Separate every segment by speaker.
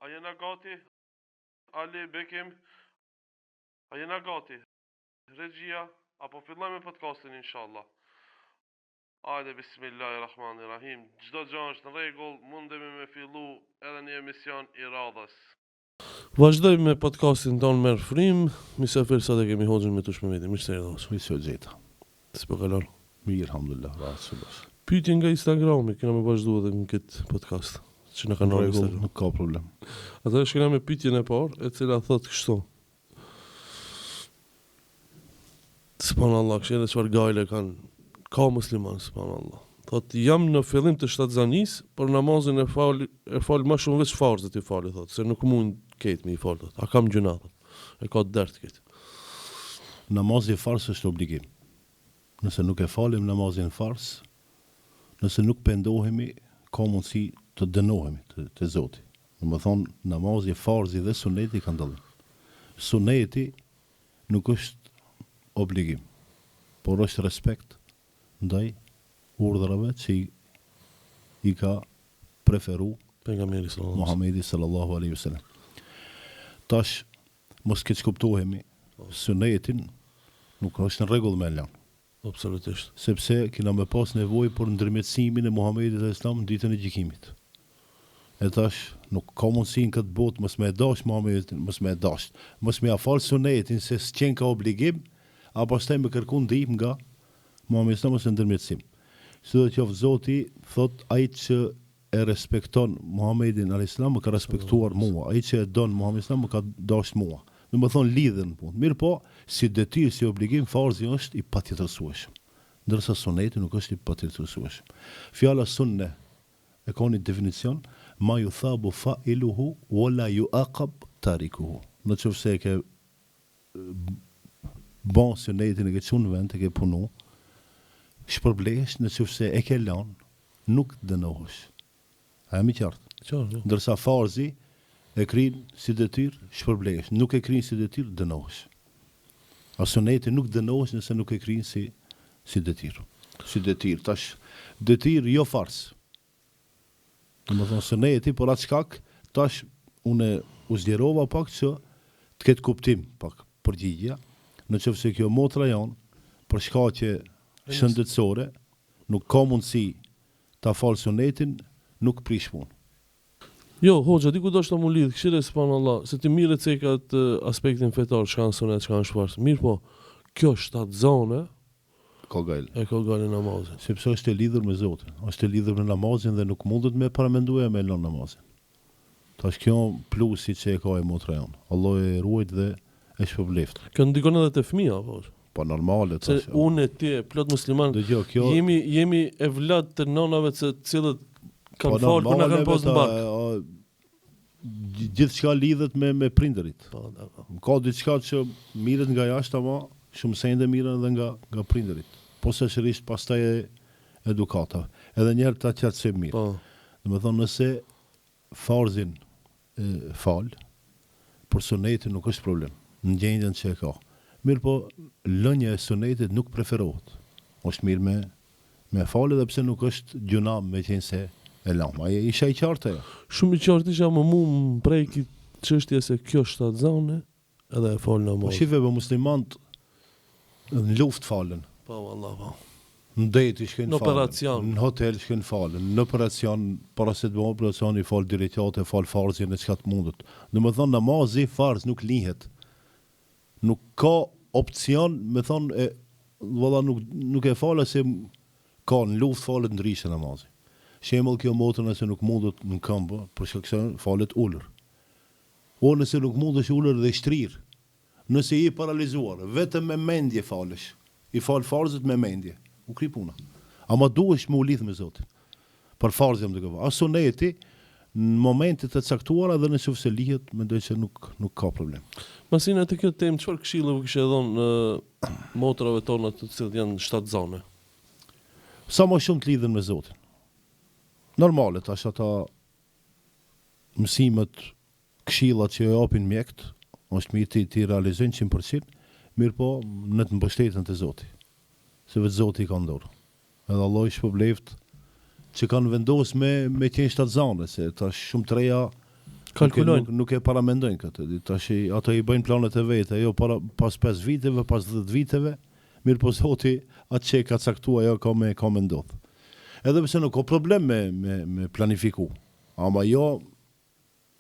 Speaker 1: A jena gati? Ali, Bekim, a jena gati? Regjia, apo fillojmë me podcastin, inshallah. Hajde, bismillahirrahmanirrahim. Çdo gjë është në rregull, mundemi me fillu edhe një emision i radhës.
Speaker 2: Vazhdojmë me podcastin tonë me frim, mysafir sa të kemi hoxhën me tush me vetë, mirë se erdhës.
Speaker 3: Mi se gjeta.
Speaker 2: Si po kalon?
Speaker 3: Mirë, alhamdulillah, rasullah.
Speaker 2: Pyetje nga Instagrami, kena me vazhdu edhe në këtë podcast, që në kanë
Speaker 3: Rregull, nuk ka problem.
Speaker 2: Atë shkena me pyetjen e parë, e cila thot kështu. Subhanallah, kështu edhe çfarë gajle kanë ka musliman, subhanallah. Thot jam në fillim të shtatzanis, por namazin e fal më shumë veç farzët i fal, thot, se nuk mund ketë me i fal, thot. A kam gjuna, thot. E ka dert këtë.
Speaker 3: Namazi i fars është obligim. Nëse nuk e falim namazin fars, nëse nuk pendohemi, ka mundësi të dënohemi të Zoti. Domethënë, namazi i farzi dhe suneti kanë dallim. Suneti nuk është obligim, por është respekt ndaj urdhrave që i ka preferu
Speaker 2: Pejgamberi
Speaker 3: Muhamedi sallallahu alaihi wasallam. Tash mos keq kuptohemi, sunetin nuk është në rregull me lan.
Speaker 2: Absolutisht.
Speaker 3: Sepse kena me pas nevojë për ndërmjetësimin e Muhamedit sallallahu alaihi wasallam në ditën e gjykimit. E tash nuk ka mundësi në këtë botë mos me dash Muhamedit, mos me dash, mos me afal sunetin se s'qen ka obligim, apo pastaj me kërku ndihmë nga Muhamedi sallallahu alaihi wasallam ndërmjetësim. Së do qoftë Zoti thot ai që e respekton Muhamedin alayhis salam më ka respektuar mua, ai që e don Muhamedin sallam më ka dash mua. Do të thonë lidhen punë. Mirë po, si detyrë, si obligim, farzi është i patjetërsueshëm. Ndërsa suneti nuk është i patjetërsueshëm. Fjala sunne e ka një definicion, ma yuthabu fa'iluhu wala yu'aqab tarikuhu. Në qoftë se e ke bon sunetin e ke çunë vend e ke punu, shpërblehesh, në qoftë se e ke lënë, nuk dënohesh. A jam i qartë?
Speaker 2: Qartë.
Speaker 3: Ndërsa farzi e krin si detyrë, shpërblehesh. Nuk e krin si detyrë, dënohesh. A suneti nuk dënohesh nëse nuk e krin si detyrë. Si detyrë. Tash, detyrë jo fars. Domethënë suneti, por atë shkak, tash unë u zgjerova pak që të ketë kuptim pak përgjigja, në qoftë se kjo motra janë, për shkaqe shëndetësore, nuk ka mundësi ta falë sunetin, nuk prish punë.
Speaker 2: Jo, hoxha, diku do shta mu lidh, këshire subhanallah, se ti mirë të cekat aspektin fetar, çka në sunet, çka në shfars. Mirë po, kjo shtatë zone,
Speaker 3: Ka gajle.
Speaker 2: e ka gale namazin.
Speaker 3: Sepse është e lidhur me Zotin, është e lidhur me namazin dhe nuk mundet me paramenduar me lënë namazin. Tash kjo plusi që e ka e motra jonë. Allah e ruajt dhe e shpërbleft.
Speaker 2: Kjo ndikon edhe te fëmia, po.
Speaker 3: Po normale
Speaker 2: Se
Speaker 3: tash.
Speaker 2: unë e ti, plot musliman,
Speaker 3: Dëgjoj, kjo
Speaker 2: jemi e vlad të nënave të cilët kanë
Speaker 3: po
Speaker 2: falë kur na
Speaker 3: normale,
Speaker 2: kanë posë në bark.
Speaker 3: Gjithçka lidhet me prindërit.
Speaker 2: Po, dakor.
Speaker 3: Ka diçka që mirët nga jashtë, ama shumë sende mirën edhe nga prindërit. Po sërish pastaj e edukata. Edhe njerë ta qartësim mirë.
Speaker 2: Po.
Speaker 3: Domethënë nëse farzin fal, për sunetin nuk është problem. Në gjendjen që e ka. Mirë po, lënja e sunetit nuk preferohet. Është mirë me falë edhe pse nuk është gjuna me qenë se e lam. Aja isha i qartë ajo.
Speaker 2: Shumë i qartë isha më më prejki çështja se kjo shtatë zone edhe e falë
Speaker 3: Po
Speaker 2: namaz.
Speaker 3: shive për muslimant në luft falen.
Speaker 2: Po, vallah, po.
Speaker 3: Në dejt i shkën
Speaker 2: Në
Speaker 3: falen.
Speaker 2: operacion.
Speaker 3: Në hotel shkën falen. Në operacion, para se të bëjmë operacion i fal drejtate, fal farzin e çka të mundet. Domethënë namazi farz nuk lihet. Nuk ka opcion, me thonë valla nuk e fala se ka në luft falet ndryshe namazi. Shembull kjo motrën se nuk mundet në këmbë, për shkak se falet ulur. O nëse nuk mundesh ulur dhe shtrir. Nëse je paralizuar, vetëm me mendje falesh. I fal farzët me mendje. U kri puna. Ama duhesh me u lidh me Zotin. Për farzën të këva. A suneti në momentet e caktuara dhe nëse se lihet, mendoj se nuk ka problem.
Speaker 2: Masina të kjo temë, çfarë këshille u kishe dhënë motrave tona të cilët janë shtatë zone?
Speaker 3: Sa më shumë të lidhen me Zotin. Normale, tash ata mësimet, këshillat që japin mjekt, është mirë ti realizojnë 100%, mirë po në të mbështetjen të Zotit. Se vetë Zoti ka ndorë. Edhe Allah i shpërbleft që kanë vendosur me qenë shtatzane, se tash shumë të reja
Speaker 2: Kalkulojnë.
Speaker 3: Nuk e paramendojnë këtë. Tash ato I bëjnë planet e vete, jo pas 5 viteve, pas 10 viteve, mirë po zoti atë që ka caktuar ajo ka me ndodh. Edhe pse nuk ka problem me planifiku. Ama jo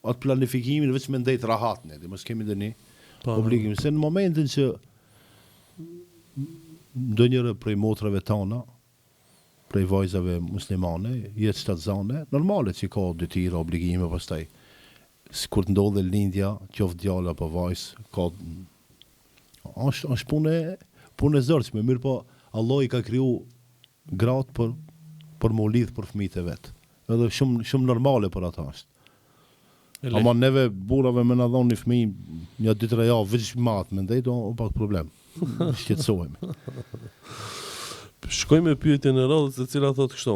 Speaker 3: atë planifikimin veç me ndejt rahat ne, dhe mos kemi ndonjë obligim. Se në momentin që ndonjëra prej motrave tona, prej vajzave muslimane, jetë shtatzane, normale që ka detyra, obligime pastaj. Kur të ndodhe lindja, qoftë djala apo vajzë, është punë e zërçme, mirë po Allah I ka kriju gratë për më lidh për fëmijët e vet. Edhe shumë normale për ata është. Ama neve burrave më na dhon një fëmijë një 2-3 javë veç mat me ndej, o pak problem. Shqetësohemi.
Speaker 2: Shkojmë me pyetjen e radhës, e cila thotë kështu.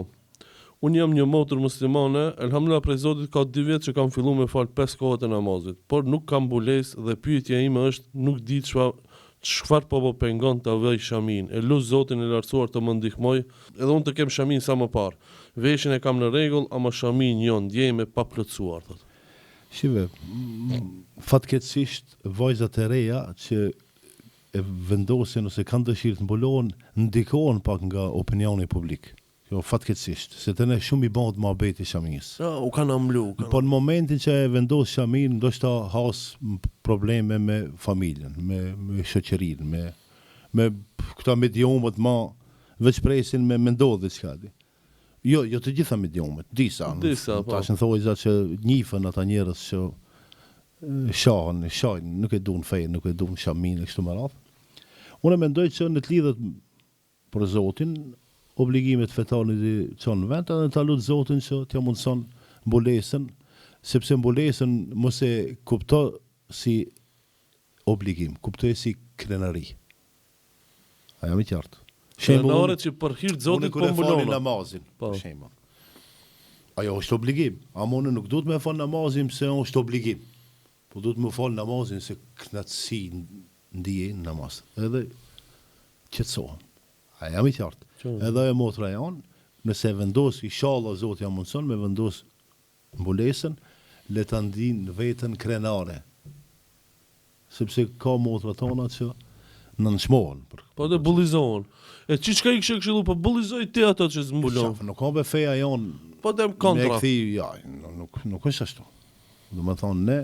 Speaker 2: Unë jam një motër muslimane, elhamdulillah prej Zotit ka 2 vjet që kam filluar me fal 5 kohët e namazit, por nuk kam mbulesë dhe pyetja ime është nuk di çfarë po pengon ta vëj shamin. E lut Zotin e lartësuar të më ndihmoj, edhe unë të kem shamin sa më parë. Veshin e kam në rregull, ama shamin jo, ndjej me pa plotësuar thotë.
Speaker 3: Shive, fatkeqësisht vajzat e reja që e vendosin ose kanë dëshirë të mbulohen, ndikohen pak nga opinioni publik. Jo, fatkeqësisht, se të ne shumë I bëhet mohabeti shamis.
Speaker 2: U kanë amlu.
Speaker 3: Po në momentin që e vendos shamin, ndoshta has probleme me familjen, me shoqërinë, me këta mediumët ma veç presin me ndodhë diçka. Jo të gjitha mediumët, disa po. Tash në thojza që njifën ata njerëz që shajnë, nuk e duan fejnë, nuk e duan shamin e kështu me radhë. Unë mendoj që në të lidhet për Zotin, obligimet fetare I çon vend, edhe ta lut Zotin që t'ja mundson mbulesën, sepse mbulesën mos e kupto si obligim, kuptoj si krenari. A jam I qartë.
Speaker 2: Krenare që për hir të Zotit po mbulon
Speaker 3: namazin, për shembull. Ajo është obligim, ama unë nuk duhet me fal namazin se është obligim. Po duhet me fal namazin se knatësi ndije në namaz. Edhe qetësohem. A jam I qartë. Edhe e motra janë, nëse vendos, inshallah Zoti ja mundson me vendos mbulesën, le ta ndinë veten krenare. Sepse ka motra tona që nënçmohen.
Speaker 2: Po dhe bullizohen. E çka I kishë këshillu, po bullizoj ti ato që zmbulon.
Speaker 3: Nuk ka be feja jon.
Speaker 2: Po dem kontra.
Speaker 3: Me kthi, ja, nuk është ashtu. Do të thonë ne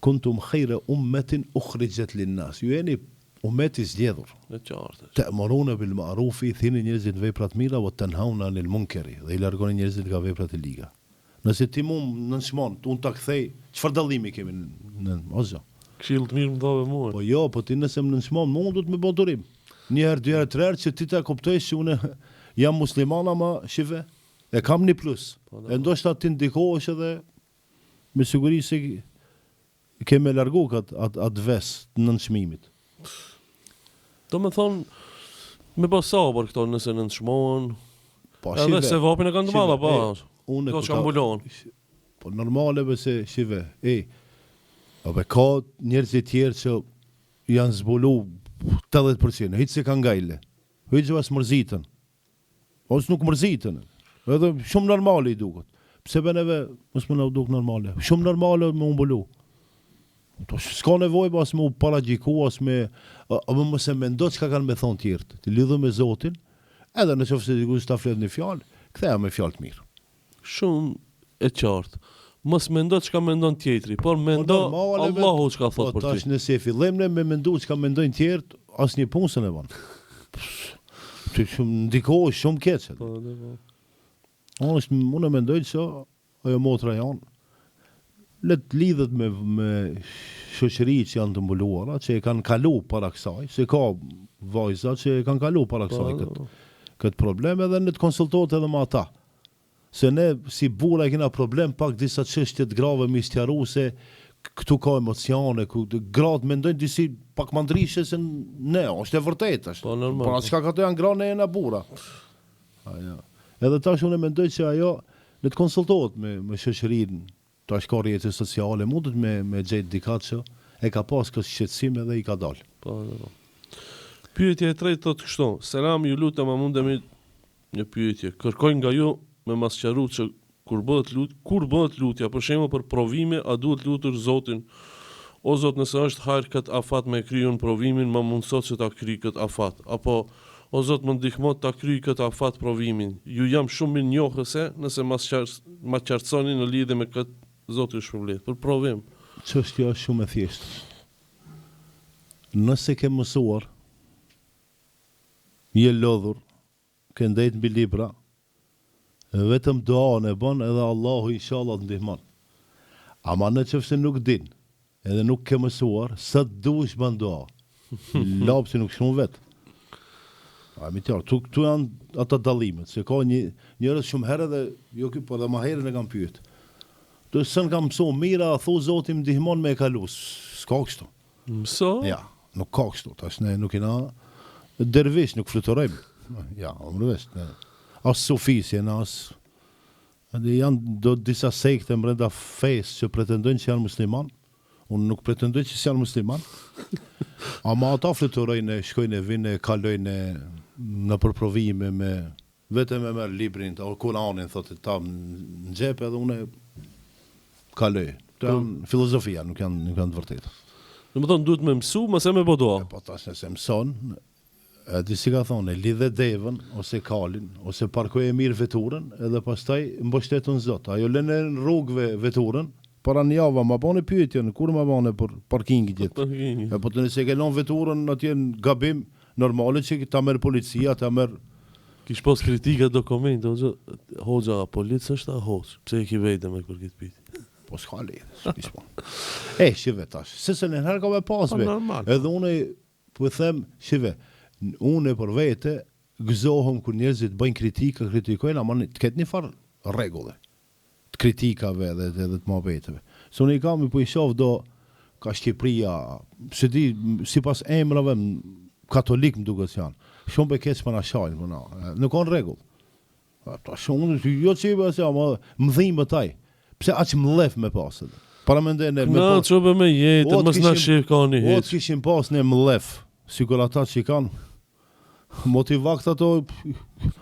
Speaker 3: kuntum khayra ummatin ukhrijat lin-nas. Ju jeni ummeti zgjedhur.
Speaker 2: E qartë.
Speaker 3: Ta'muruna bil ma'rufi, thini njerëzit veprat mira, wa tanhauna 'anil munkari, dhe I largoni njerëzit nga veprat e liga. Nëse ti nënçmon, unë ta kthej, çfarë dallimi kemi në ozja?
Speaker 2: Këshill të mirë më dhave mua.
Speaker 3: Po jo, po ti nëse më nënçmon, mua do të më bëj durim. Një herë, 2 herë, 3 herë që ti ta kuptoj që unë jam musliman, ama shive, e kam një plus. E ndoshta ti ndikohesh edhe me siguri se kemë largu atë ves të nënçmimit.
Speaker 2: Do me thonë, me pas sabër këto nëse nënçmohen.
Speaker 3: Po
Speaker 2: edhe se vapin e kanë të madha, po.
Speaker 3: Unë
Speaker 2: do që kanë mbulohen.
Speaker 3: Po normale se shive, abe ka njerëz të tjerë që janë zbulu 80%, hiç se kanë gajle. Hiç as mërzitën. Ose nuk mërzitën. Edhe shumë normale I duket. Pse beneve mos më na duk normale. Shumë normale me u mbulu. To s'ka nevojë pas me u paragjiku as me mos e mendo çka kanë me thon tjerët. Ti lidhur me Zotin, edhe nëse dikush ta flet në fjalë, ktheha me fjalë të mirë.
Speaker 2: Shumë e qartë. Mos mendo çka mendon tjetri, por mendo Allahu çka thot për ty.
Speaker 3: Tash nëse fillim ne me mendu çka mendojnë tjerët, asnjë punë s'e bën. Ti shumë ndikohesh shumë keq. Po. Unë mendoj se ajo motra janë le të lidhet me shoqëri që janë të mbuluara, që e kanë kalu para kësaj, se ka vajza që e kanë kalu para kësaj këtë problem, edhe në të konsultohet edhe me ata. Se ne si burra kena problem pak disa çështje të grave me sqaru se këtu ka emocione, ku gratë mendojnë disi pak më ndryshe se ne, është e vërtetë është.
Speaker 2: Po normal.
Speaker 3: Por çka këto janë gra ne jena burra. Edhe tash unë mendoj që ajo le të konsultohet me shoqërinë. Tash ka rrjete sociale, mundet me gjetë dikat që e ka pas këtë shqetësim edhe I ka dalë.
Speaker 2: Po. Pyetja e tretë thotë kështu: Selam, ju lutem, a mundemi një pyetje. Kërkoj nga ju me masqaru që kur bëhet lutja, për shembull për provime, a duhet lutur Zotin, o Zot, nëse është hajër këtë afat me kryon provimin, më mundësot që ta kry këtë afat, apo o Zot, më ndihmo ta kryj këtë afat provimin. Ju jam shumë mirë njohëse nëse ma qartësoni në lidhje me këtë Zoti ju shpërblet. Për provim.
Speaker 3: Çështja është shumë e thjeshtë. Nëse ke mësuar, je lodhur, ke ndejt mbi libra, vetëm duan e bën edhe Allahu inshallah të ndihmon. Ama në çështë nuk din, edhe nuk ke mësuar, sa duhesh bën dua. Lapsi nuk shumë vet. A mi tjarë, tu janë ata dallimet, se ka njërës shumë herë dhe, jo ky, po dhe ma herën e kam pyet. Të sën kam mësu mira, thu Zoti më ndihmon me e kalu, s'ka kështu.
Speaker 2: Mëso?
Speaker 3: Ja, nuk ka kështu, tash ne nuk jena dervish, nuk fluturojmë. Ja, omrëvesh, ne. As sufisje, as... Edhe janë do disa sekte brenda fesë që pretendojnë që janë musliman. Unë nuk pretendoj që janë musliman. Ama ata fluturojnë, shkojnë, vinë, kalojnë në përprovime me vetëm e merr librin, o Kur'anin, thotë ta në xhep edhe unë kaloj. Të janë filozofia, nuk janë të vërteta.
Speaker 2: Në më thonë, duhet me mësu, mëse me bodoa.
Speaker 3: Po tash nëse mëson, di si ka thonë, lidhe devën, ose kalin, ose parkoje mirë veturën, edhe pastaj mbështetun Zot. Ajo lënë në rrugëve veturën, para një javë, ma bane pyetjen, kur ma bane për parkingit gjithë. E po të nëse ke lënë veturën, atje në gabim, normale që ta merë policia, ta merë...
Speaker 2: Kish pos kritika dokumente, hoxha, policë është a hoxh, pse e ki vejtë me kur këtë piti?
Speaker 3: Po s'ka lidhe, s'kish po. Shive tash, se në herë ka me pasve. Edhe une, po them, shive, une për vete, gëzohëm kër njerëzit bëjnë kritikojnë, ama të ketë një farë regulle, të kritikave dhe të muhabeteve. Se unë i kam i po i shof do, ka Shqipëria, se di, si pas emrave, katolik më duke të janë, shumë për keqë për në shalë, për na, nuk kanë regull. Ta shumë, jo që i bësja, më dhimë taj, pse aq më lef me pasët. Para me ndene...
Speaker 2: Na, që be me jetë, mës në shqip ka një
Speaker 3: heqë. O
Speaker 2: heqë.
Speaker 3: të kishim pas në më lef, si kur ata që i kanë, motivakt ato,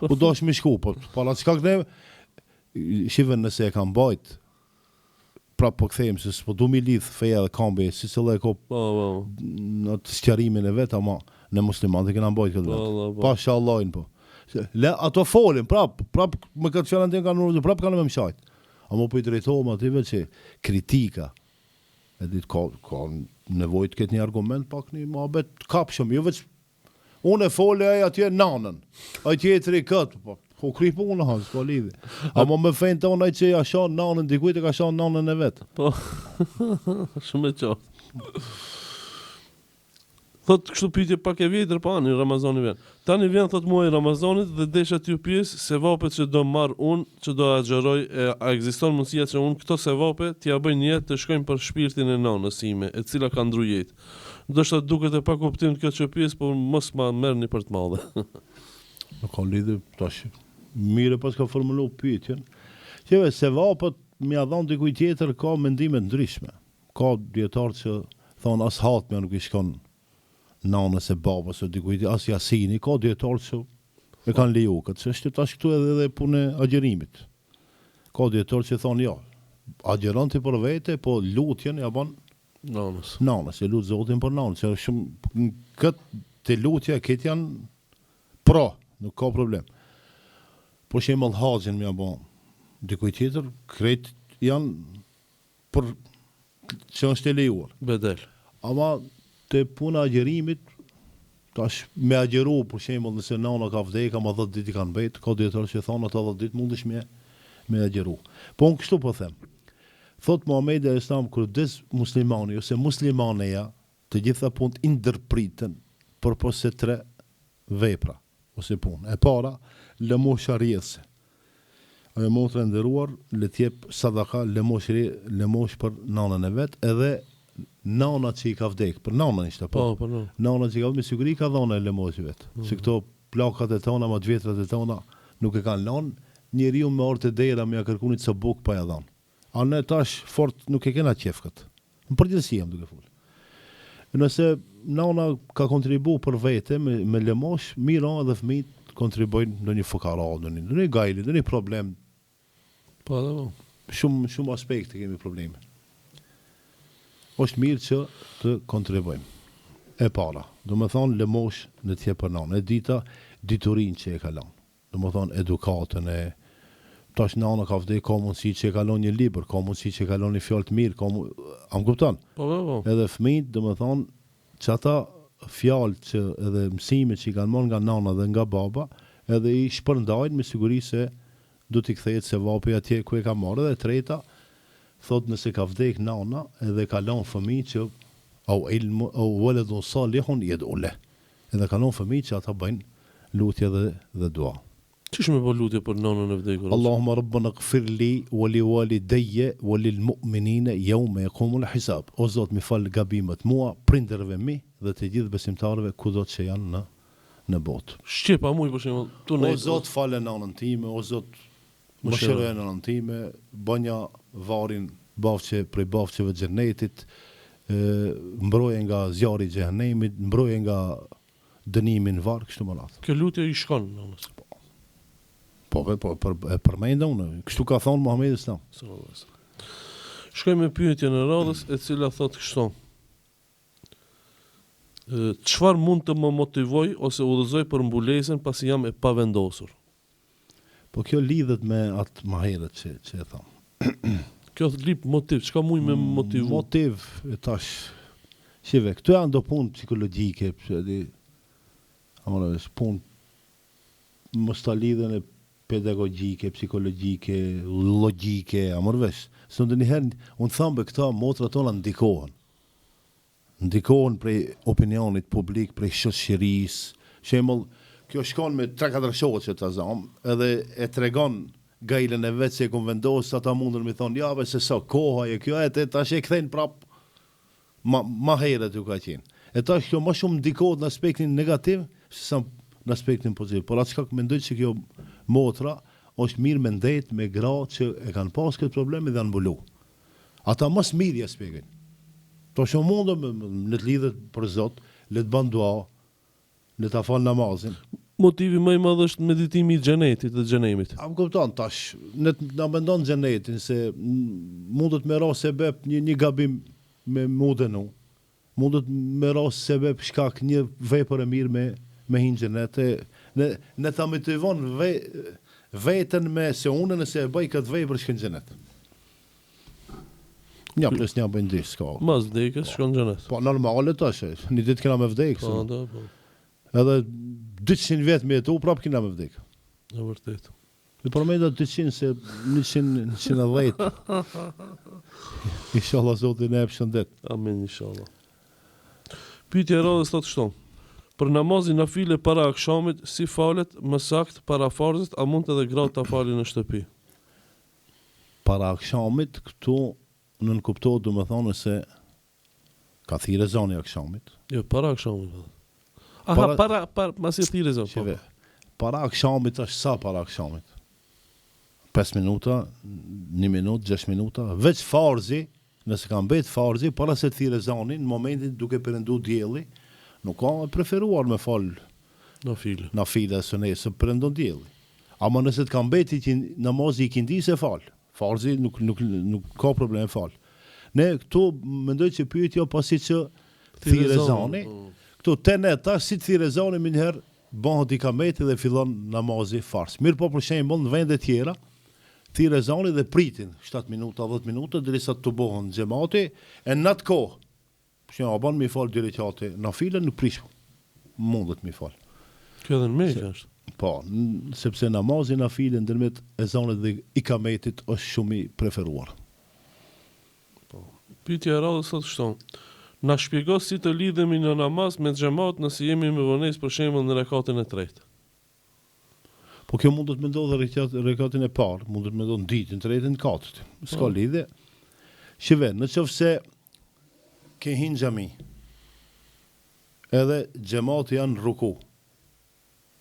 Speaker 3: u dosh mi shku, po pala qka këne, shiven nëse e kam bajt, prap po këthejmë, se s'po du mi lidh feja dhe kambi, si se le ko në të sqarimin e vetë, ama në musliman të kena bajt këtë vetë. Pasha Allahin po. Ato folin, prap me këtë qënë të kanë nërë, prap kanë me mshajt. Ama po i drejtohëm ative që kritika, e ditë ka nevojt këtë një argument, pak një muhabet kapshëm, jo veç, unë e foli aja atje nanën, a tjetëri këtë, po kri punë ha, s'ka lidhi. Ama me fejnë të onaj që ja shanë nanën, dikujt e ka shanë nanën e vetë.
Speaker 2: Po, shumë e qartë. Thot, kështu pyetje pak e vjetër pa një Ramazani vjen. Tani vjen, thot, muaj Ramazanit dhe desha t'ju pyes se vapet që do marr unë, që do agjeroj, a ekziston mundësia që unë këto se vape t'ja bëj një jetë të shkojnë për shpirtin e nanës ime, e cila ka ndru jetë. Ndoshta duket e pa kuptim kjo që pyes, por mos ma merrni për të madhe.
Speaker 3: Nuk ka lidhje tash. Mire pas ka formulu pyetjen. Qeve se vapet më ia dhon dikujt tjetër ka mendime ndryshme. Ka dietar që thon as hatme nuk i shkon nanës e babës o dikujt, as Jasini, ka dietar që e kanë leju këtë, se është tash këtu edhe punë e agjerimit. Ka dietar që thonë ja, agjeron ti për vete, po lutjen ja bën nanës, e lut Zotin për nanës, që shumë këtë të lutja këtë janë pra, nuk ka problem. Po shembull haxhin më ja bën dikujt tjetër, krejt janë për që është e lejuar.
Speaker 2: Bedel.
Speaker 3: Ama të puna agjerimit, tash me agjeru, për shembull nëse nana ka vdeka, ma 10 ditë i kanë bejt, ka dietar që thonë ata 10 ditë mundesh me agjeru. Po unë kështu po them. Thot Muhamedi alayhis salam, kur vdes muslimani ose muslimaneja, të gjitha punët i ndërpriten për se 3 vepra ose punë. E para, lëmosha rrjedhse. Ajo motra e nderuar, le t'jep sadaka, lëmosh për nanën e vet, edhe nana që i ka vdek, për nanën ishte, po. Nana që i ka vdek, me siguri ka dhona e lëmoshi vet. Se këto plakat e tona, ma të vjetrat e tona, nuk e kanë lanë, njeriu me orë të dera me ja kërkunit së buk pa ja dhanë. A ne tash fort nuk e kena qef këtë. Në përgjithësi jam duke folë. Nëse nana ka kontribu për vete me lëmosh, mira edhe fëmijët kontribojnë në një fukara, në një gajli, në një problem
Speaker 2: Po, dhe po.
Speaker 3: Shumë aspekte kemi probleme. Është mirë që të kontribuojmë. E para, do më thonë lëmosh në tje për nanë, e dita diturin që e kalon. Do më thonë edukatën e tash nana ka vdej, ka mundësi që e kalon një libër, ka mundësi që e kalon një fjallë të mirë, am kupton?
Speaker 2: Po, po.
Speaker 3: Edhe fëmijët, do më thonë, që ata fjallë që edhe mësime që i kanë marrë nga nana dhe nga baba, edhe i shpërndajnë me siguri se du t'i kthehet se vapi atje ku e ka marrë. Dhe treta, thot nëse ka vdek nana edhe kalon fëmijë që au waladun salihun yad'u. Edhe kalon fëmijë që ata bëjnë lutje dhe dua.
Speaker 2: Çish me po lutje për nonën e vdekur?
Speaker 3: Allahumma rabbana ighfir li wa li walidayya wa lil mu'minina yawma yaqumul hisab. O Zot, më fal gabimet mua, prindërve mi dhe të gjithë besimtarëve kudo që janë në botë.
Speaker 2: Shqepa muj për shembull, tu
Speaker 3: O Zot, falë nanën time, o Zot, mëshiroj nanën time, bënja varin prej bafqeve të xhenetit, mbroje nga zjarri i xhenemit, mbroje nga dënimi në varr, kështu më radh.
Speaker 2: Kjo lutje i shkon nonës.
Speaker 3: Po, përmenda unë, kështu ka thonë Muhamedi sallallahu alaihi wasallam.
Speaker 2: Shkoj me pyetjen e radhës e cila thotë kështu. Çfarë mund të më motivoj ose udhëzoj për mbulesën pasi jam e pavendosur?
Speaker 3: Po kjo lidhet me atë më herët që e tham.
Speaker 2: Kjo lip motiv, çka muj me motivu?
Speaker 3: Motiv, e tash, shive, këtu janë do punë psikologjike, punë mos ta lidhen e pedagogjike, psikologjike, logjike, amorvesh. Së në njëherë, unë thamë këta motra tona ndikohen. Ndikohen prej opinionit publik, prej shoqërisë. Shembull, kjo shkon me 3-4 shoqë që ta zam, edhe e tregon gajlen e vetë se e kom vendosë, ata mundën me thonë, jave se sa koha e kjo, e tash e kthejnë prap ma herët ju ka qenë. E tash kjo ma shumë ndikohet në aspektin negativ, se sa në aspektin pozitiv. Por atë shka mendoj që kjo motra është mirë me ndet me gra që e kanë pas këtë probleme dhe janë mbulu. Ata mas mirë ja spjegojnë. To shumë mundë në të lidhet për Zot, le të bën dua, le ta fal namazin.
Speaker 2: Motivi më i madh është meditimi i xhenetit dhe xhenemit.
Speaker 3: A më kupton tash, na mendon xhenetin se mundet me ras sebeb një gabim me mudenu. Mundet me ras sebeb shkak një vepër e mirë me hinë xhenet. Ne ta motivon veten me se unë nëse e bëj këtë vepër shkon xhenet. Një plus një bëjnë disë, s'ka.
Speaker 2: Mas vdekës, shkon xhenet.
Speaker 3: Po, normale tash, një ditë kena me vdekë.
Speaker 2: Po, da, po.
Speaker 3: Edhe 200 vjetë me jetu, prapë kena me vdekë.
Speaker 2: E vërtet.
Speaker 3: Dhe përmejda 200 se 110. Inshallah Zotin e shëndet.
Speaker 2: Amin, inshallah. Pyetja e radhës thotë kështu. Për namazin nafile para akşamit, si falet më sakt para farzit, a mund edhe gratë ta falin në shtëpi?
Speaker 3: Para akşamit, këtu nën kuptohet do më thonë se ka thirë zoni akşamit.
Speaker 2: Jo, para akşamit. Aha, para masi thirë zoni.
Speaker 3: Sheve, para akşamit është sa para akşamit? 5 minuta, 1 minutë, 6 minuta, veç farzi, nëse ka mbet farzi, para se thirë zoni, në momentin duke përëndu djeli, nuk ka preferuar me falë na file e sëne, se përëndon djeli. Ama nëse të ka mbeti që namazi i kindi se falë, farzi nuk ka problem falë. Ne këtu mendoj që pyetja pasi që thirë zoni, këtu te ne tash si thirë zoni më njëherë bëhet i kameti dhe fillon namazi fars. Mirë po për shembull në vende tjera, thirë zoni dhe pritin 7 minuta, 10 minuta derisa të bëhen xhamati e në atë kohë. Për shembull, bën mi fal dy rekate, nafile nuk prish. Mundet mi fal.
Speaker 2: Kjo edhe në Mekë është.
Speaker 3: Po, sepse namazi nafile ndërmjet ezanit dhe ikametit është shumë i preferuar.
Speaker 2: Po. Pyetja e radhës thotë kështu. Na shpjego si të lidhemi në namaz me xhamat nëse jemi me vonesë për shembull në rekatin e tretë.
Speaker 3: Po kjo mund të më ndodhë rekatin e parë, mund të më ndodhë në ditën, në tretën, në katërt. S'ka lidhje. Shive, në qoftë se ke hinë xhami, edhe xhamati janë ruku,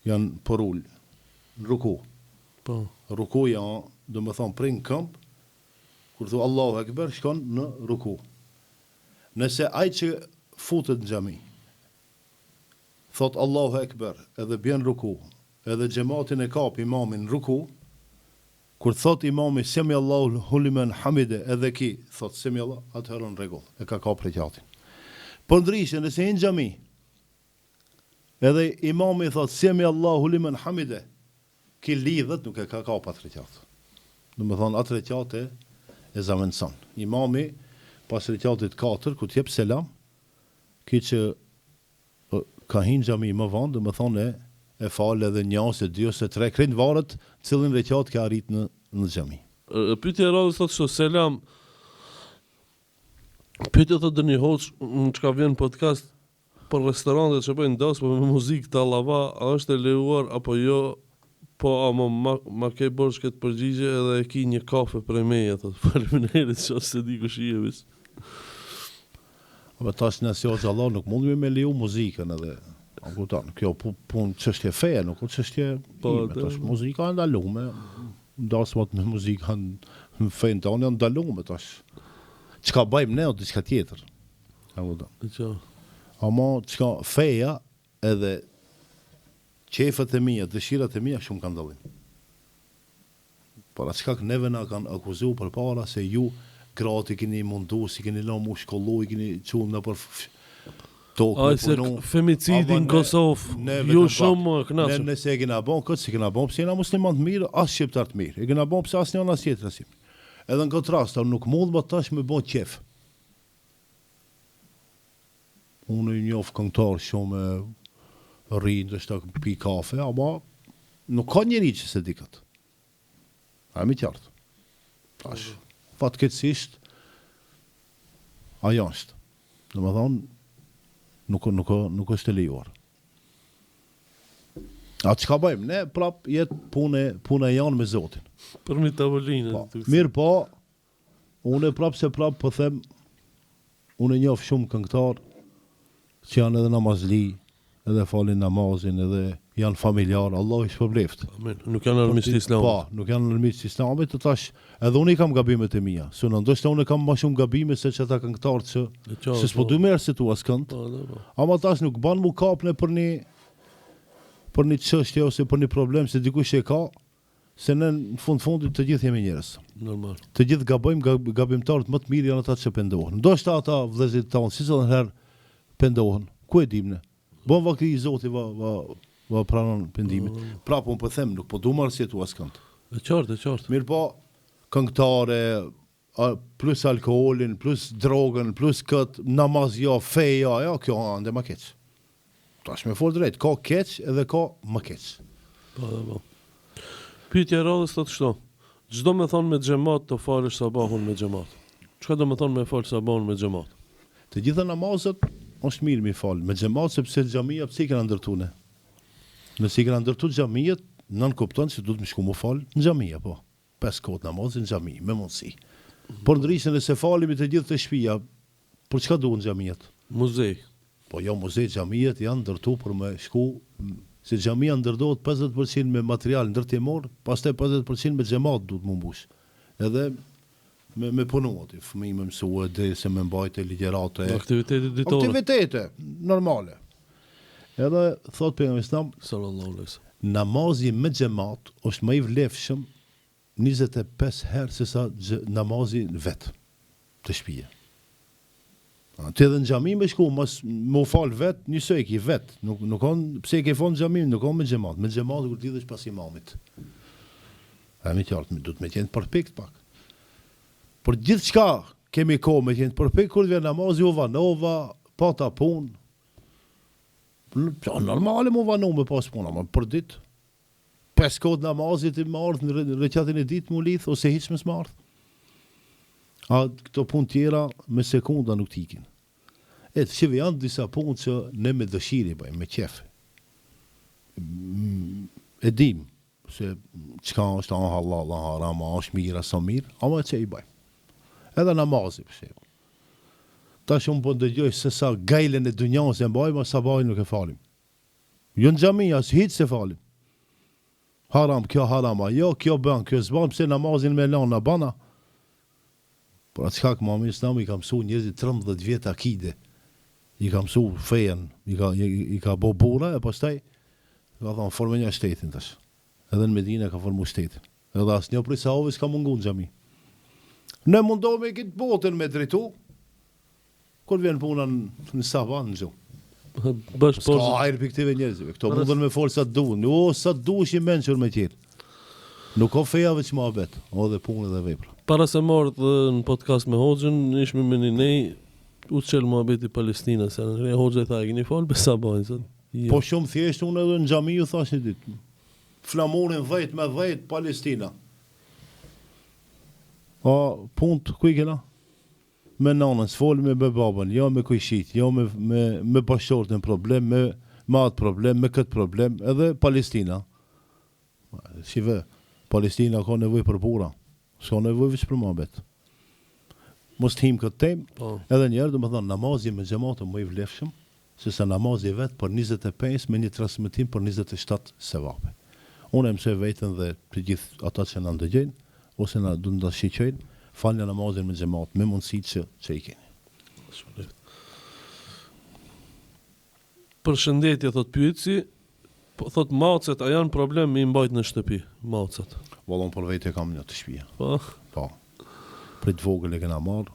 Speaker 3: janë për ullë, në ruku.
Speaker 2: Po.
Speaker 3: Ruku janë, do më thonë, prej në këmpë, kur thu Allahu Ekber, shkon në ruku. Nëse ai që futet në xhami, thot Allahu Ekber, edhe bjen ruku, edhe xhamatin e kap imamin ruku, kur thot imami semi Allahu limen hamide, edhe ki thot semi Allah, atëherë në rregull, e ka prekjatin. Por ndryshe nëse në xhami, edhe imami thot semi Allahu limen hamide, ki lidhet nuk e ka pat rekat. Do të thonë atë rekat e zamentson. Imami pas rekatit 4 ku t'jep selam, ki që ka hinë xhami më vonë, do të thonë e falë edhe 1 ose 2 ose 3 krinë varet cilin rekat ka arrit në xhami.
Speaker 2: Pyetja e radhës thotë kështu, selam. Pyetja thotë dëni hoç, në çka vjen podcast për restorantet që bëjnë das, po me muzikë të allava, a është e lejuar apo jo? Po, ama ma ke borç këtë përgjigje edhe e ki një kafe për e meja, thotë, faleminderit që se di kush i jevis.
Speaker 3: Apo tash nëse o xhallah nuk mundemi me leju muzikën edhe, a kupton, kjo pun çështje feje, nuk është çështje ime, tash muzika e ndalume, dasmat me muzikën në fejnë tonë janë ndalume tash. Çka bëjmë ne o diçka tjetër. A kupton. Ama çka feja edhe qefët e mia, dëshirat e mia shumë kanë dallim. Por atë çka neve na kanë akuzuar përpara se ju gratë keni mundu, si keni lënë mu shkollu, keni çuar në për tokë.
Speaker 2: Ai se femicidi në Kosovë, ju shumë kënaqur.
Speaker 3: Nëse e kena bon këtë, si kena bon pse jena musliman të mirë, as shqiptar të mirë. E kena bon pse asnjëna as tjetër asim. Edhe në këtë rast, nuk mund më tash me bon qef. Unë i njoh këngëtar shumë rrinë, është të pi kafe, ama nuk ka njeri që se di këtë. A mi qartë. Tash, fatkeqësisht, ajo është. Dhe më thonë, nuk është e lejuar. A çka bëjmë? Ne prap jetë pune janë me Zotin.
Speaker 2: Për mi tavolinë.
Speaker 3: Mirë po, unë prap po them, unë njoh shumë këngëtar që janë edhe namazli, edhe falin namazin, edhe janë familjar, Allah i shpërbleft.
Speaker 2: Amen. Nuk janë armiqtë të Islamit.
Speaker 3: Po, nuk janë armiqtë të Islamit, të tash, edhe unë i kam gabimet e mia. Sunë, ndoshta unë kam më shumë gabime se që ata këngëtarë që se s'po du me arsitu as kënd. Ama tash nuk ban mu kapne për një çështje ose për një problem se dikush e ka, se në fundit të gjithë jemi njerëz.
Speaker 2: Normal.
Speaker 3: Të gjithë gabojmë, gabimtarët më të mirë janë ata që pendohen. Ndoshta ata vëllezërit tonë si çdo herë pendohen. Ku e dim ne? Bon vakti i Zoti va pranon pendimin. Prapë unë po them, nuk po du më arsjetu askënd.
Speaker 2: E qartë.
Speaker 3: Mirë po, këngëtare, plus alkoholin, plus drogën, plus këtë, namaz jo, feja, ja, kjo ande ma keq. Tash me fol drejt, ka keq edhe ka ma keq.
Speaker 2: Po. Pyetja e radhës thotë kështu. Çdo me thonë me xhamat të falësh sabahun me xhamat. Çka do me thonë me fal sabahun me xhamat?
Speaker 3: Të gjitha namazet është mirë mi falë me xhamat sepse xhamia pse i kanë ndërtuar ne. Nëse i kanë ndërtuar xhamiat, nën kupton se duhet më shku më fal në xhamia, po. 5 kohë namazin në xhami, me mundësi. Por ndryshe nëse falemi të gjithë të shtëpia, për çka duhen xhamiat?
Speaker 2: Muzej.
Speaker 3: Po jo muzej, xhamiat janë ndërtuar për me shku, se xhamia ndërtohet 50% me material ndërtimor, pastaj 50% me xhamat duhet më mbush. Edhe me punuat, fëmijë më mësua, derisa me mbajtë ligjërate.
Speaker 2: Aktivitete ditore.
Speaker 3: Aktivitete normale. Edhe thot pejgamberi
Speaker 2: sallallahu alaihi wasallam,
Speaker 3: namazi me xhamat është më i vlefshëm 25 herë se sa namazi vet të shtëpia. Ti edhe në xhami me shku, mos më fal vet, njësoj ki vet. Nuk kanë pse ke fon xhamin, nuk kanë me xhamat. Me xhamat kur lidhesh pas imamit. A më qartë, duhet me qenë perfekt pak. Por gjithçka kemi kohë me qenë perfekt kur vjen namazi u vanova, pata punë. Normale mu vanu me pas puna, ma për ditë. 5 kohë namazit i marrë në rekatin e ditë mu lidh, ose hiç më s'marrë. A këto punë tjera me sekunda nuk t'ikin. Shive janë disa punë që ne me dëshiri bëjmë, me qef. E dim se çka është halal, haram, është mirë, sa mirë, ama që i bëjmë. Edhe namazi, për shembull. Tash unë po ndëgjoj se sa gajlen e dunjas e mbajmë, sabahin nuk e falim. Jo në xhami, as hiç se falim. Haram, kjo harama, jo, kjo bën, kjo s'bën, pse namazin me lana bana. Por atë çka Muhamedi Islami i ka mësuar njerëzit 13 vjet akide. I ka mësuar fejen, i ka bë burra e pastaj ka thonë formën e shtetin tash. Edhe në Medinë ka formuar shtetin. Edhe asnjë prej sahabëve s'ka mungu në xhami. Ne mundohemi këtë botën me drejtu, kur vjen puna në sabah në gjumë.
Speaker 2: Bash
Speaker 3: Ska
Speaker 2: por
Speaker 3: hajrë për këtive njerëzive, këto mundën me folë sa të duhen, sa të duhesh i menqër me tjerë. Nuk ka feja veç ma bet, o dhe punë dhe vepra.
Speaker 2: para se marrë dhe në podcast me Hoxhën, ishme me një nej, u të qelë muhabeti Palestina, se në Hoxha i tha, e keni falë, besa bajnë, sot.
Speaker 3: Po shumë thjesht unë edhe në xhami ju thash një ditë. Flamurin 10 me 10 Palestina. A punt ku i kena? Me nanën, s'folë me babën, jo me kujshit, jo me bashkëshortën problem, me atë problem, me këtë problem, edhe Palestina. Shive, Palestina ka nevoj për bura, s'ka nevoj vëç për muhabet. Mos t'him këtë temë,
Speaker 2: Po.
Speaker 3: edhe njerë, do më thonë, namazi me xhamatin më i vlefshëm, se sa namazi vetë për 25 me një transmetim për 27 sevape. Unë e mësoj vetën dhe për gjithë ata që na ndëgjojnë, ose na do të shiqojnë, falja namazin me xhamat, me mundësitë që i keni.
Speaker 2: Përshëndetje, thot pyetësi, po, thot macet, a janë problem me i mbajt në shtëpi, macet?
Speaker 3: Vallon për vetë kam një të shtëpia.
Speaker 2: Po,
Speaker 3: Po. Për të vogël e kena marrë.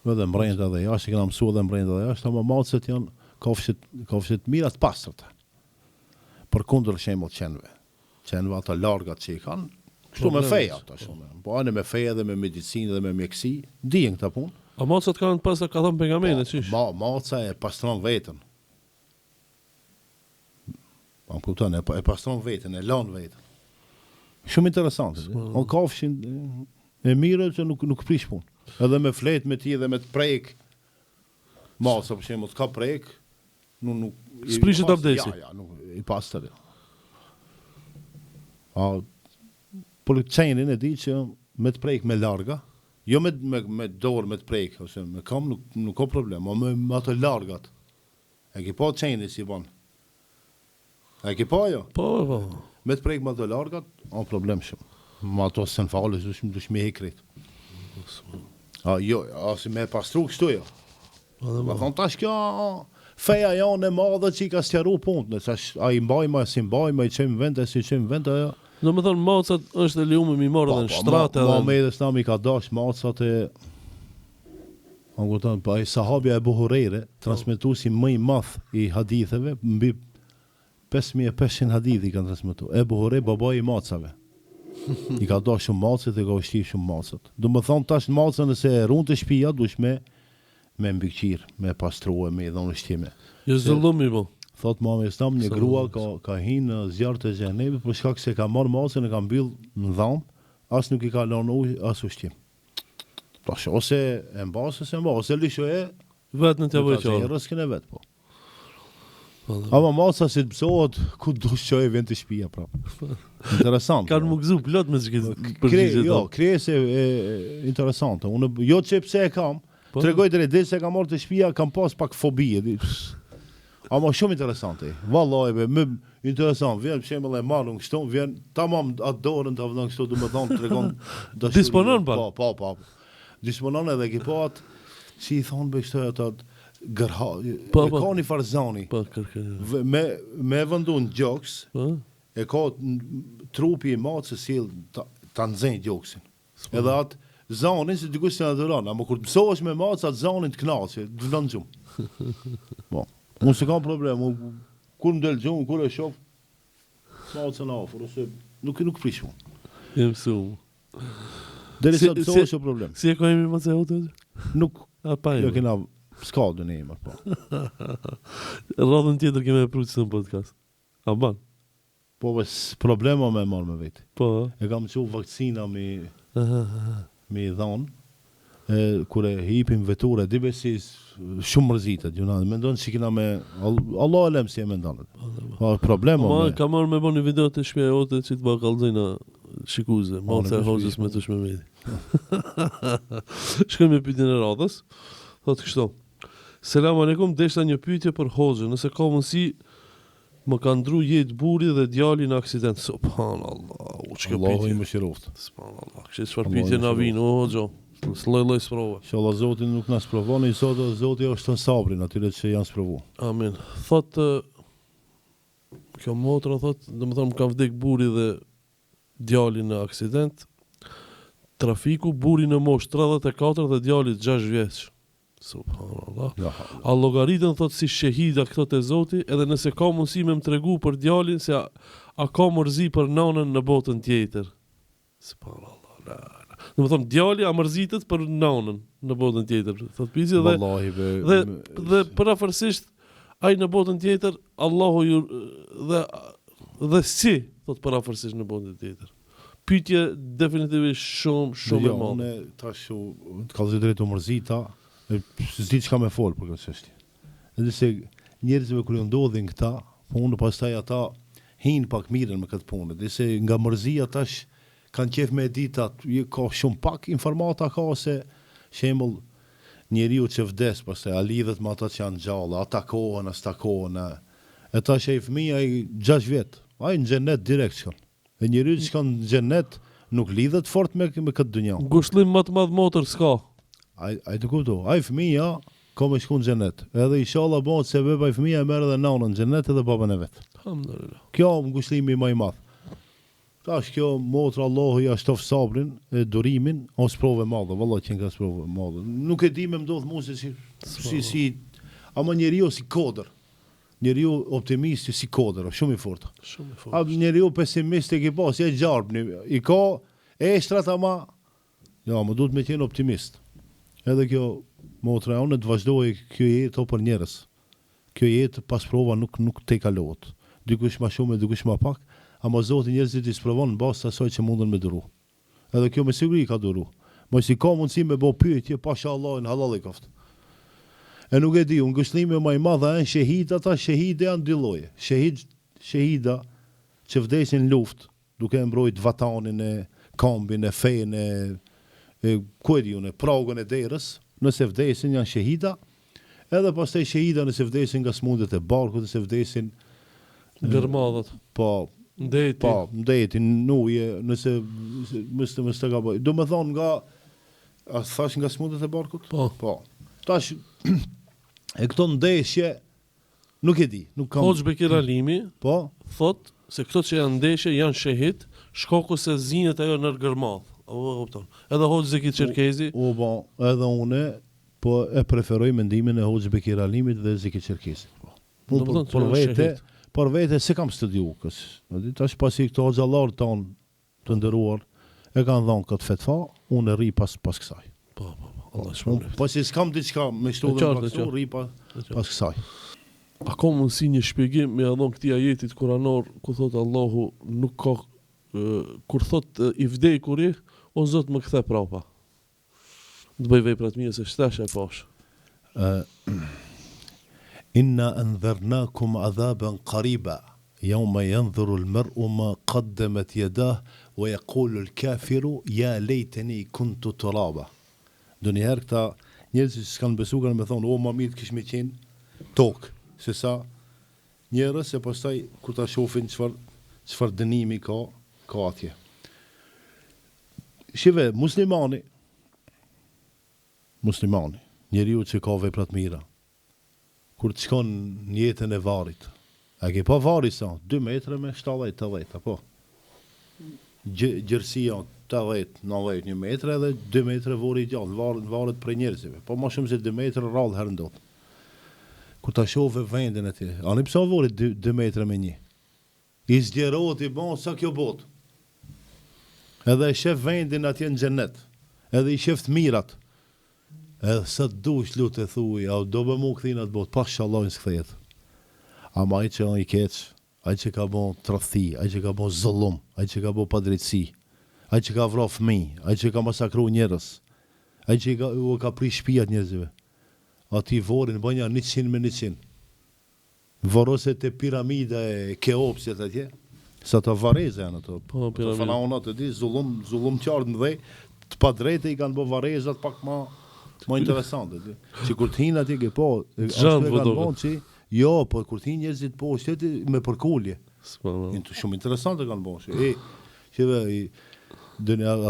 Speaker 3: Edhe mbrenda dhe jashtë kena mësuar edhe mbrenda dhe jashtë, ama macet janë kafshët mira të pastërta. Përkundër shembull qenve. Qenve ata largat që i kanë, kështu me
Speaker 2: Problemet,
Speaker 3: feja ata shumë. Po anë me feja dhe me medicinë dhe me mjekësi, dijen këta punë.
Speaker 2: a macet kanë pas ka thënë pejgamberi, çish?
Speaker 3: Maca e pastron veten. Po më kupton, e pastron veten, e lan veten. Shumë interesante. O kafshin e mirë që nuk prish punë. Edhe me flet me ti dhe me të prek. Maca për shembull ka prek, nuk
Speaker 2: S'prishet abdesi.
Speaker 3: Ja, nuk i pastër. Por qenin e di që me të prek me larga, jo me dorë me të prek, ose me kam nuk ka problem, o me ato largat. E ki pa qenin si bon. E ki pa jo?
Speaker 2: Po.
Speaker 3: Me të prek me ato largat, o problem shumë. Ma ato se në falës, dush me hekrit. Jo, si me pastru kështu jo. Ma thonë tash kjo, feja janë e madhe që i ka sqaru punët, a i mbajma, si mbajma, i qemë vend, e si qemë vend, ajo.
Speaker 2: Do me thonë, macat është e lejuar mi marrë edhe në shtratë edhe...
Speaker 3: Muhamedi s'nami ka dash macat e... Më kupton, pa i sahabja e Buhurejre, transmetuesi më i madh i haditheve, mbi 5500 hadithi kanë transmetu. E Buhurej, babai i macave. I ka dash shumë macet e ka ushqy shumë macet. Do më thonë tash macën nëse e runë të shtëpia, dush me mbikëqir, me pastruhe, me i dhonë ushqime.
Speaker 2: Jo zullumi, po.
Speaker 3: Thot Muhamedi Islam, një grua ka hinë në zjarë të xhenebit për shkak se ka marrë macën e ka mbyll në dhamë, as nuk i ka lënë ujë, as ushqim. Tash ose e mbas ose ose lishoje
Speaker 2: Vetë në të bëjë qarë.
Speaker 3: rrezikun e vet, po. Ama maca si të pësohet, ku dush qoj vjen të shtëpia prapë. Interesant.
Speaker 2: Kanë më gëzu plot me që
Speaker 3: Jo, krijesë interesante. Unë jo që pse e kam, tregoj drejt se kam marrë të shtëpia, kam pas pak fobi. Ama shumë interesante. Vallahi be, më interesant. Vjen për shembull e marrën kështu, vjen tamam atë dorën ta vënë kështu, domethënë tregon dashuri.
Speaker 2: Disponon pa.
Speaker 3: Po. Disponon edhe ekipat, si i thon be kështu ato gërha.
Speaker 2: Po.
Speaker 3: Ka një farzani.
Speaker 2: Po, kërkë.
Speaker 3: Me vendun gjoks,
Speaker 2: Po?
Speaker 3: e ka trupi i macës sill ta nxejnë gjoksin. Edhe atë zanin si dikush që na duron, ama kur të mësohesh me macë atë zanin të kënaqë, të vlen gjumë. Po. Unë se kam problem, kur më del gjumë, kur e shoh, macën afër, ose nuk prish unë.
Speaker 2: Jem sumë.
Speaker 3: Deri sa të mësohesh o problem.
Speaker 2: Si e ka imi macë e hotë?
Speaker 3: Nuk,
Speaker 2: A pa
Speaker 3: jo
Speaker 2: imi.
Speaker 3: kena s'ka dë një imer, po.
Speaker 2: Radhën tjetër keme e pruqë në podcast. A ban?
Speaker 3: Po ves problema me marrë me vetë.
Speaker 2: Po.
Speaker 3: E kam që vakcina mi dhonë, kur e hipim veture, di besi shumë mërzitet, mendon që kina me, Allah e lem si e mendon. Problema
Speaker 2: Ma,
Speaker 3: me,
Speaker 2: ka marrë me bo një video të shpja e ote që të ba kalëzina shikuze, malë e hoqës me të shme medi. Shkoj me pyetjen e radhës, thotë kështu. Selam aleikum, deshta një pyetje për hoxhën, nëse ka mundësi më ka ndru jetë buri dhe djali në aksident. Subhanallah, u çka
Speaker 3: Allahu i
Speaker 2: pyetje.
Speaker 3: mëshiroft.
Speaker 2: Subhanallah, kështë çfarë pyetje na vin, o hoxho. Lloj sprova.
Speaker 3: Inshallah Zoti nuk na sprovon, Zoti është në sabrin atyre që janë sprovu.
Speaker 2: Amin. Thotë kjo motra thotë, domethënë më ka vdek buri dhe djali në aksident, trafiku, buri në moshë 34 dhe djali 6 vjeç. Subhanallah. A llogaritën thot si shehida këto te Zoti, edhe nëse ka mundësi me më tregu për djalin se a ka mërzi për nanën në botën tjetër. Subhanallah. Do të thonë djali a mërzitet për nanën në botën tjetër. Thot Pizi dhe parafërsisht ai në botën tjetër Allahu ju dhe si thot parafërsisht në botën tjetër. Pyetje definitivisht shumë e madhe.
Speaker 3: Unë tash të kallëzoj drejt u mërzita, s'di çka me fol për këtë çështje. Edhe se njerëzve kur ju ndodhin këta punë, pastaj ata hin pak mirën me këtë punë. Dhe se nga mërzia tash kanë qef me ditat, ka shumë pak informata ka se shembull njeriu që vdes pastaj a lidhet me ata që janë gjallë, atakohen, as takohen. E tash ai fëmia ai 6 vjet, ai në xhenet direkt shkon. E njeriu që shkon në xhenet nuk lidhet fort me këtë dynjë.
Speaker 2: Ngushëllim më të madh motor s'ka.
Speaker 3: Ai të kupto, ai fëmia ka me shku në xhenet. Edhe inshallah bëhet se ai fëmia e merr edhe nanën në xhenet edhe babën e vet.
Speaker 2: Alhamdulillah.
Speaker 3: Kjo ngushëllimi më i madh. Tash kjo motra Allahu ja shtof sabrin, e durimin, ose provë madhe, vallahi që nga provë madhe. Nuk e di më ndodh mua se si ama njeriu si kodër. Njeriu optimist si kodër, shumë i fortë.
Speaker 2: Shumë i fortë.
Speaker 3: A njeriu pesimist e ke pas, e gjarbni, i ka eshtrat ama më duhet me qenë optimist. Edhe kjo motra unë të vazhdoj kjo jetë për njerëz. Kjo jetë pas prova nuk te kalohet. Dikush më shumë, dikush më pak, ama Zoti njerëzit i sprovon në bazë të asaj që mundën me duru. Edhe kjo me siguri ka duru. Mos i ka mundësi me bë pyetje pasha Allahin halal i koft. E nuk e di, unë ngushëllimi më i madh janë shehida, ata shehide janë dy lloje. Shehida që vdesin në luftë, duke mbrojt vatanin e kombin e fen e ku e di unë, pragën e derës, nëse vdesin janë shehida, edhe pastaj shehida nëse vdesin nga smundet e barkut, nëse vdesin
Speaker 2: gërmadhat.
Speaker 3: Po, ndeti, nuje, nëse mës të gaboj. Do me thonë nga, a thash nga smundet e barkut? Po. Tash, e këto ndeshje, nuk e di.
Speaker 2: Hoxh Bekir Alimi,
Speaker 3: po,
Speaker 2: thot se këto që janë ndeshje janë shehid, shkoku se zinet ajo në gërmadh. Edhe Hoxh Zeki Çerkezi.
Speaker 3: Edhe une, po e preferoj mendimin e Hoxh Bekir Alimit dhe Zeki Çerkezi. Por vete se kam studiu kësë. Tash pasi këto xhallar ton të nderuar e kanë dhënë këtë fetva, unë rri pas kësaj.
Speaker 2: Po, Allah shpërblet.
Speaker 3: Pasi s'kam diçka me shtodhën rri pas kësaj.
Speaker 2: A ka mundësi një shpjegim me dhon këtij ajetit kuranor ku thot Allahu nuk ka kur thot i vdekuri o Zot më kthe prapa. Të bëj vepra të mira se shtash e pash.
Speaker 3: Inna anzarnakum adhaban qariba yawma yanzuru al-mar'u ma qaddamat yadahu wa yaqulu al-kafiru ya laytani kuntu turaba. Donjëherë këta njerëz që s'kan besuar kanë më thonë o më mirë kish më qenë tokë se sa njerëz se pastaj kur ta shohin çfarë dënimi ka atje. Shive, muslimani, njeriu që ka vepra të mira, kur të shkon në jetën e varrit, a ke pa varri sa, 2 metra me 70-80, apo? Gjërësia 80-90 një metra edhe 2 metra vori i gjallë, varet për njerëzive, po ma shumë se 2 metra rrallë herë ndot. Kur ta shove vendin e ti, ani pësa vori 2 metra me 1? I zgjerot i bon sa kjo botë. Edhe e shef vendin atje në xhenet, edhe i shef të mirat. Edhe sa të dush lutë e thuj, a do be mu këthina të botë, pashallah në s'kthejet. Ama ai që i keq, ai që ka bon tradhti, ai që ka bon zullum, ai që ka bon padrejtësi, ai që ka vrar fëmijë, ai që ka masakru njerëz, ai që ka prish shtëpiat njerëzve. Ati vorin bënja 100 me 100. Vorose te piramida e Keopsit atje, sa të vareze janë ato.
Speaker 2: Po, piramida.
Speaker 3: Faraonat e di, zullum qartë në dhej, të pa drejte i kanë bo varezat pak ma interesante. Që kur t'hin atje ke po,
Speaker 2: Gjanë vëdohet.
Speaker 3: Jo, po kur t'hin njerëzit po, shteti me përkullje. Shumë interesante kanë bo.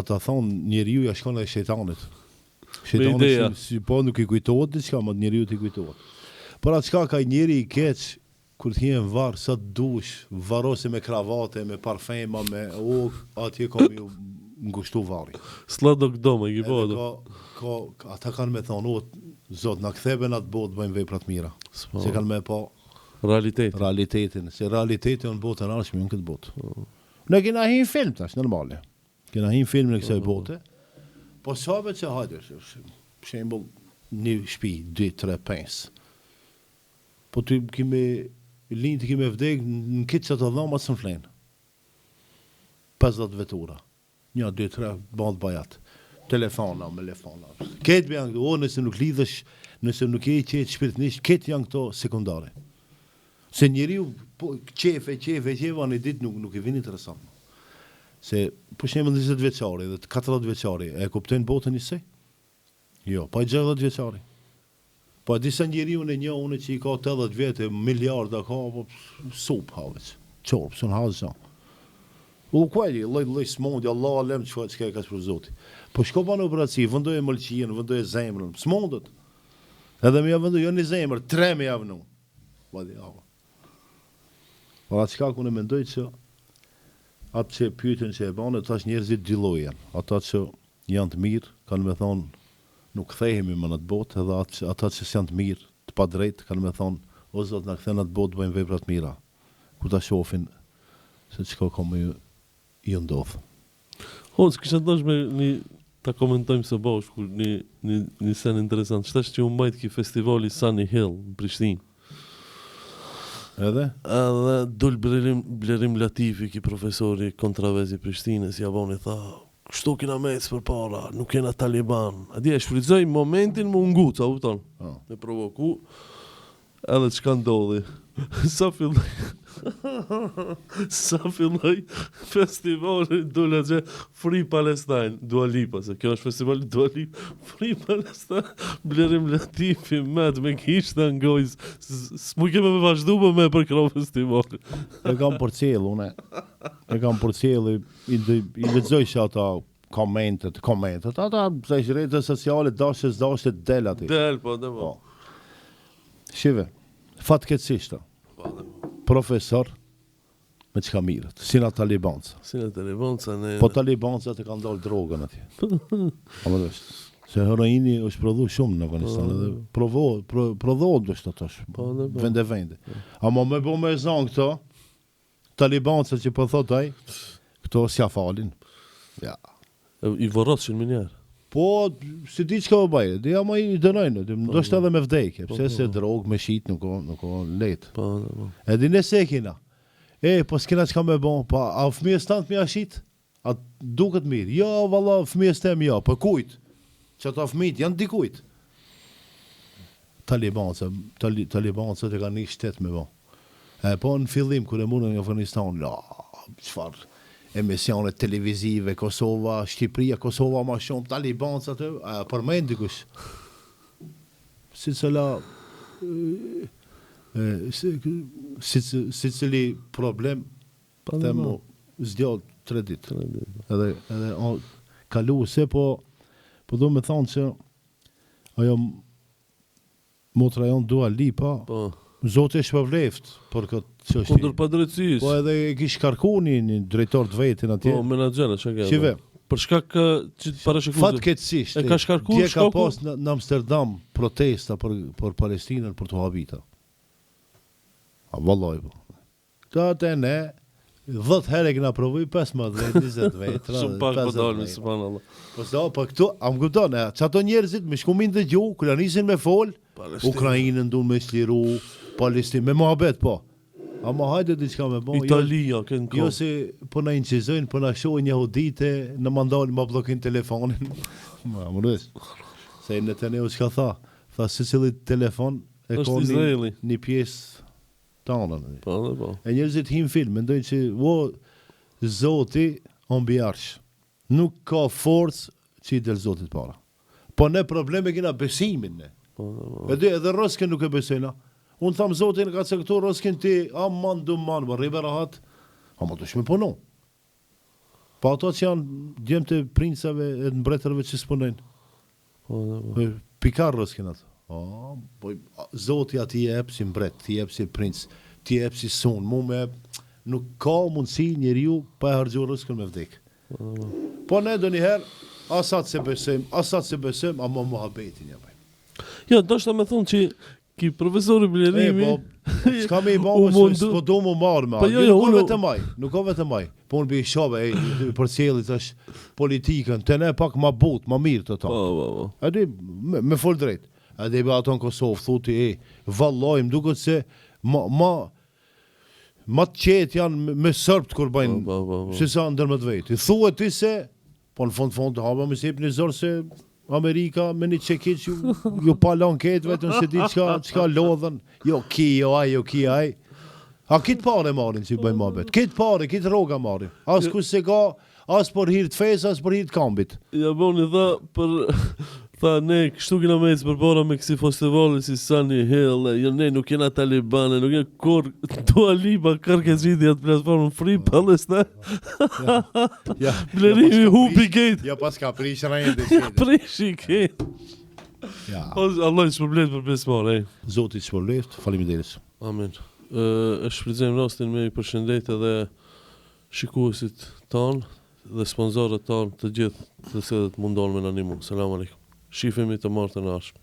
Speaker 3: Ata thonë, njeriu ja shkon e shejtanit. Shejtanit po nuk i kujtohet diçka, ma njeriu t'i kujtohet. Por atë çka ka njeri i keq, kur t'je në varë, sa dush, varosi me kravate, me parfema, me atje kam ju ngushtu vari.
Speaker 2: S'la do këdo me ki po
Speaker 3: Edhe
Speaker 2: do.
Speaker 3: ata kanë me thonë, zot, na kthebe në atë botë, bëjmë veprat mira. Se kanë me pa realitetin. Se realiteti në botën arshme në këtë botë. Ne kena hin film tash, normale. Kena hin film në kësaj bote, po sabe që hajde, për shembull, një shtëpi, 2, 3, 5. Po ty linti kime vdek, në kitë që të dhoma së në flenë. 50 vetura. 1, 2, 3, bandë bajat. Telefona. Ketë bë janë këto, nëse nuk lidhësh, nëse nuk e qetë shpirtnisht, ketë janë këto sekundare. Se njeriu qefe, anë i ditë nuk i vini interesant. Se, për shemë 20 veçari dhe 40 veçari, e kuptojnë botën njësej? Jo, pa 60 veçari. Pa disa njeriu në një une që i ka 80 vete, miliarda ka, po sup haveq. Qorp, sun hazë që. U kuali, loj smondi, Allah alem që ka e ka për zoti. Po shko pa në operaci, vëndoj e mëlqien, vëndoj e zemrën, smondet. Edhe me javëndu, jo një zemrë, 3 me javënu. Vadi, ava. Por atë qka ku në mendoj që atë që pyetën që e banë, tash njerëzit dy lloj janë. Ata që janë të mirë, kanë me thonë, nuk kthehemi më në atë botë, edhe ata që janë të mirë, të pa drejtë, kanë me thonë, o zot na kthen në atë botë, bëjmë vepra të mira. Ku ta shohin se çka ka më ju ndodh.
Speaker 2: Hoc, kisha dash me ta komentojmë së bashku një sen interesant. Shtash që u mbajt ki festivali Sunny Hill në Prishtinë.
Speaker 3: Edhe
Speaker 2: dul Blerim Latifi, ki profesori kontravezi Prishtinës, ja boni tha, kështu kena mec për para, nuk kena Taliban. A di e shfrytëzoj momentin më ungut, a uton? Me provoku, edhe çka ndodhi. Sa filloj festivali dule që Free Palestine, Dua Lipa, se kjo është festivali Dua Lipa, Free Palestine, Blerim Latifi, me kishtë ngojës, s'mu keme me vazhdu me për këro festivali.
Speaker 3: e kam për cilë, une. E kam për cilë, i lexoj që ata komentet, ata rrjetet sociale, dashës del ati.
Speaker 2: Del, po, dhe po.
Speaker 3: Shive, fatkeqësisht, profesor me çka mirët, si na talibanca.
Speaker 2: Ne...
Speaker 3: Po talibanca të kanë dalë drogën atje. Se heroini është prodhu shumë në Afganistan, edhe prodhohet do të thosh. Vende. Ama më bëu me zon këto talibanca që po thot ai, këto s'ja falin. Ja.
Speaker 2: I vorroshin më njerë.
Speaker 3: Po, si di çka u bëj, dhe ama i dënojnë, ndoshta edhe me vdekje, pse se drogë me shit nuk ka lehtë.
Speaker 2: Po.
Speaker 3: E di nëse e kena. Po s'kena çka me bon, pa a fëmijës tant më shit? A duket mirë? Jo, valla, fëmijës tem jo, po kujt? Që ata fëmijët janë dikujt. Talibanca të kanë një shtet me bon. Po në fillim kur e mundën në Afganistan, çfarë emisione televizive, Kosova, Shqipëria, Kosova ma shumë, talibanca të, përmend dikush. Si cili problem, të mu zgjallë 3 ditë. Edhe kalu se po do me thonë që ajo motra jonë Dua Lipa, Zotë e shpëvleft për këtë çështje.
Speaker 2: Kundër padrejtësisë.
Speaker 3: Po edhe e kish karkuni një drejtor të vetin atje.
Speaker 2: Po menaxher, çka ke.
Speaker 3: Shive.
Speaker 2: Për shkak që parashikues.
Speaker 3: Fatkeqësisht.
Speaker 2: E ka shkarkuar
Speaker 3: shkoku. Ka pas në Amsterdam protesta për Palestinën, për të habita. Vallai po. Këta ne 10 herë kena provoj 15, 20 vetra.
Speaker 2: Shumë pak po dalën subhanallahu.
Speaker 3: Po këtu am kupton, çato njerëzit me shkumin të gjuh, kur nisin me fol, Ukrainën duan me shliru, Palestinë me mohabet po. Ama hajde diçka me bon.
Speaker 2: Italia kënë kohë.
Speaker 3: Jo se po na incizojnë, po na shohin jehudite, në mandalin ma bllokin telefonin. Ma mëres. Se në Netanyahu çka tha? Tha se cili telefon e ka një pjesë tonë.
Speaker 2: Po.
Speaker 3: E njerëzit hin film, mendojnë që Zoti mbi arsh. Nuk ka forcë që i del Zotit para. Po ne probleme kena besimin ne. Edhe rrosken nuk e besojna. Unë thamë Zotin ka caktuar rrosken ti, aman duman, më rribe rahat, ama të shme punu. Pa ato që janë djemë të princave e të mbretërve që s'punojnë. Pikar rrosken ato. Zoti ati jep si mbret, ti jep si princ, ti jep si son, nuk ka mundësi njeriu pa e harxuar rrezikun me vdek. Po ne ndonjëherë asat se besojmë, ama mohabetin ja bëjmë.
Speaker 2: Jo, do shta me thonë që ki profesori Blerimi
Speaker 3: S'ka me i
Speaker 2: u
Speaker 3: bëmë,
Speaker 2: mundu-
Speaker 3: s'po do mu marrë me
Speaker 2: Po
Speaker 3: atë.
Speaker 2: jo, jo,
Speaker 3: Nuk ka
Speaker 2: unë-
Speaker 3: vetëm aj. Po unë bëj shove, për cjellit është politikën, të ne pak ma botë, ma mirë të ta.
Speaker 2: Po.
Speaker 3: A di, me fol drejt. A di be ato në Kosovë, thuti, vallaj, më duket se ma të qetë janë me sërbt kur bëjnë,
Speaker 2: Po.
Speaker 3: se sa ndërmët vetë. Thuhet ti se, po në fund të haba me sip një zorë se Amerika me një qekit ju pa lanket vetëm se di qka lodhen, jo ki aj. A kitë pare marin si bëjmë mabet, kitë roga marin. As ku se ka, as për hirt fes, as për hirt kambit.
Speaker 2: Ja boni tha tha ne kështu kena me ecë përbora me kësi festivali si Sunny Hill, jo ne nuk jena talibane, nuk jena kur Dua Lipa kërke zhidi atë platformën Free Palestine.
Speaker 3: Ja,
Speaker 2: Blerimi hupi gate.
Speaker 3: Ja pas ka prish rejnë dhe
Speaker 2: Prishi gate.
Speaker 3: Ja,
Speaker 2: Allah i shpërblet për besmar,
Speaker 3: Zoti që përleft, faleminderit.
Speaker 2: Amin. E shfrytëzojmë rastin me i përshëndet edhe shikuesit tanë dhe sponsorët tanë të gjithë të cilët mundon me na ndihmu. Selam aleikum. Shifemi të martën e ardhshme.